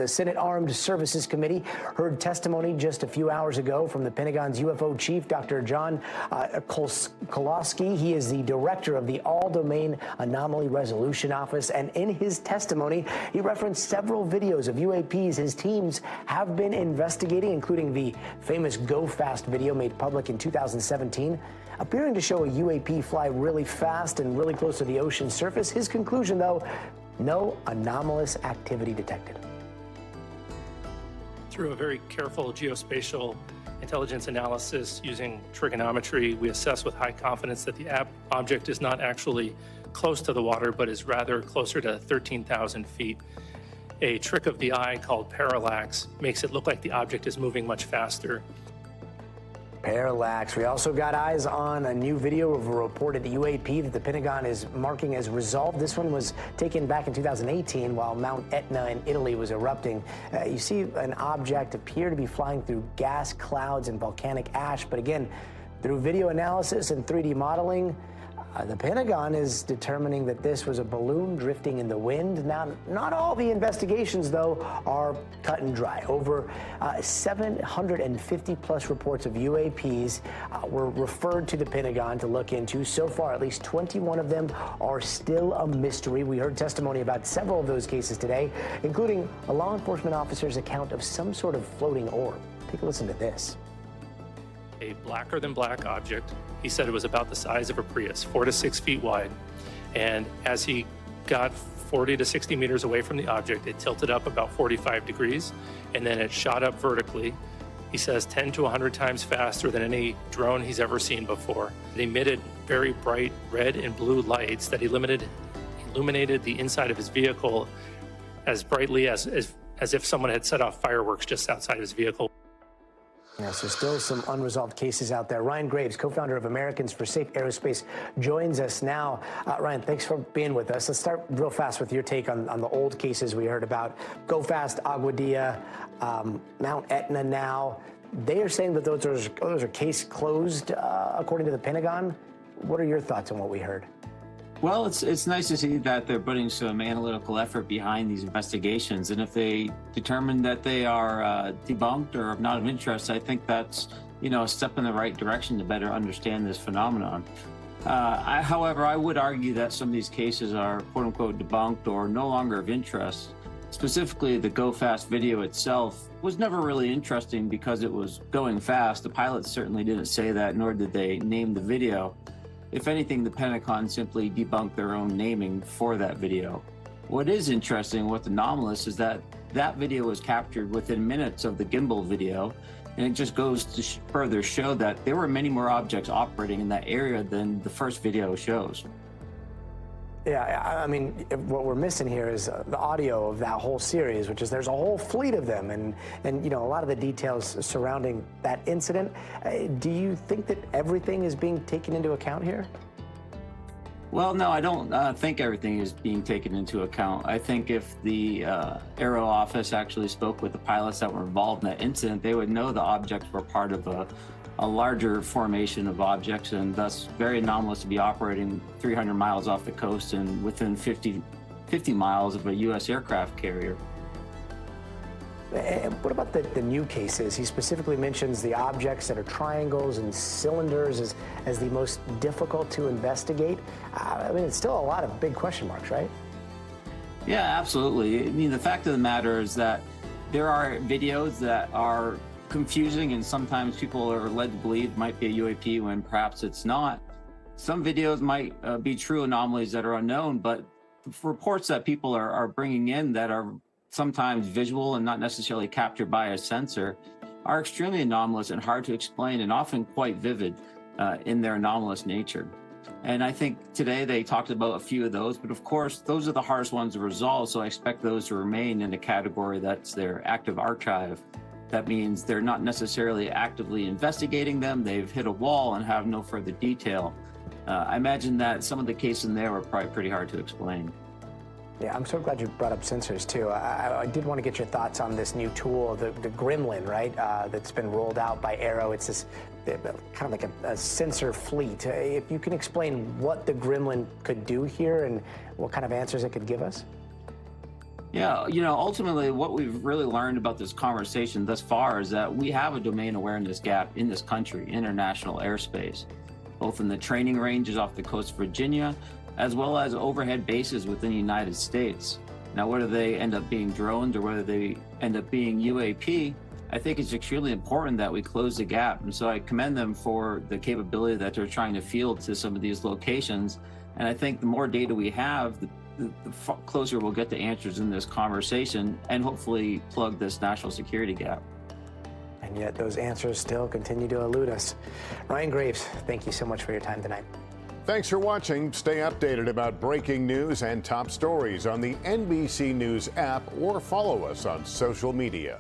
The Senate Armed Services Committee heard testimony just a few hours ago from the Pentagon's UFO chief, Dr. John Koloski. He is the director of the Domain Anomaly Resolution Office, and in his testimony, he referenced several videos of UAPs his teams have been investigating, including the famous Go Fast video made public in 2017, appearing to show a UAP fly really fast and really close to the ocean surface. His conclusion, though, no anomalous activity detected. Through a very careful geospatial intelligence analysis using trigonometry, we assess with high confidence that the object is not actually close to the water, but is rather closer to 13,000 feet. A trick of the eye called parallax makes it look like the object is moving much faster. Parallax. We also got eyes on a new video of a reported UAP that the Pentagon is marking as resolved. This one was taken back in 2018 while Mount Etna in Italy was erupting. You see an object appear to be flying through gas clouds and volcanic ash, but again, through video analysis and 3D modeling, the Pentagon is determining that this was a balloon drifting in the wind. Now, not all the investigations, though, are cut and dry. Over 750 plus reports of UAPs were referred to the Pentagon to look into. So far, at least 21 of them are still a mystery. We heard testimony about several of those cases today, including a law enforcement officer's account of some sort of floating orb. Take a listen to this. A blacker than black object. He said it was about the size of a Prius, 4 to 6 feet wide. And as he got 40 to 60 meters away from the object, it tilted up about 45 degrees, and then it shot up vertically. He says 10 to 100 times faster than any drone he's ever seen before. It emitted very bright red and blue lights that illuminated the inside of his vehicle as brightly as if someone had set off fireworks just outside his vehicle. Yeah, so still some unresolved cases out there. Ryan Graves, co-founder of Americans for Safe Aerospace, joins us now. Ryan, thanks for being with us. Let's start real fast with your take on the old cases we heard about. Go Fast, Agua Dia, Mount Etna now. They are saying that those are case closed, according to the Pentagon. What are your thoughts on what we heard? Well, it's nice to see that they're putting some analytical effort behind these investigations. And if they determine that they are debunked or not of interest, I think that's, a step in the right direction to better understand this phenomenon. However, I would argue that some of these cases are quote unquote debunked or no longer of interest. Specifically, the Go Fast video itself was never really interesting because it was going fast. The pilots certainly didn't say that, nor did they name the video. If anything, the Pentagon simply debunked their own naming for that video. What is interesting, what's anomalous, is that that video was captured within minutes of the gimbal video, and it just goes to further show that there were many more objects operating in that area than the first video shows. Yeah, I mean, what we're missing here is the audio of that whole series, which is there's a whole fleet of them, and a lot of the details surrounding that incident. Do you think that everything is being taken into account here? Well, no, I don't think everything is being taken into account. I think if the Aero office actually spoke with the pilots that were involved in that incident, they would know the objects were part of a larger formation of objects, and thus very anomalous to be operating 300 miles off the coast and within 50 miles of a U.S. aircraft carrier. And what about the new cases? He specifically mentions the objects that are triangles and cylinders as the most difficult to investigate. I mean, it's still a lot of big question marks, right? Yeah, absolutely. I mean, the fact of the matter is that there are videos that are confusing, and sometimes people are led to believe might be a UAP when perhaps it's not. Some videos might be true anomalies that are unknown, but reports that people are bringing in that are sometimes visual and not necessarily captured by a sensor are extremely anomalous and hard to explain, and often quite vivid in their anomalous nature. And I think today they talked about a few of those, but of course, those are the hardest ones to resolve, so I expect those to remain in the category that's their active archive. That means they're not necessarily actively investigating them. They've hit a wall and have no further detail. I imagine that some of the cases in there were probably pretty hard to explain. Yeah, I'm so glad you brought up sensors too. I did want to get your thoughts on this new tool, the Gremlin, right? That's been rolled out by Aero. It's this kind of like a sensor fleet. If you can explain what the Gremlin could do here and what kind of answers it could give us. Yeah, ultimately what we've really learned about this conversation thus far is that we have a domain awareness gap in this country, international airspace, both in the training ranges off the coast of Virginia, as well as overhead bases within the United States. Now, whether they end up being drones or whether they end up being UAP, I think it's extremely important that we close the gap. And so I commend them for the capability that they're trying to field to some of these locations. And I think the more data we have, the closer we'll get to answers in this conversation and hopefully plug this national security gap. And yet those answers still continue to elude us. Ryan Graves, thank you so much for your time tonight. Thanks for watching. Stay updated about breaking news and top stories on the NBC News app or follow us on social media.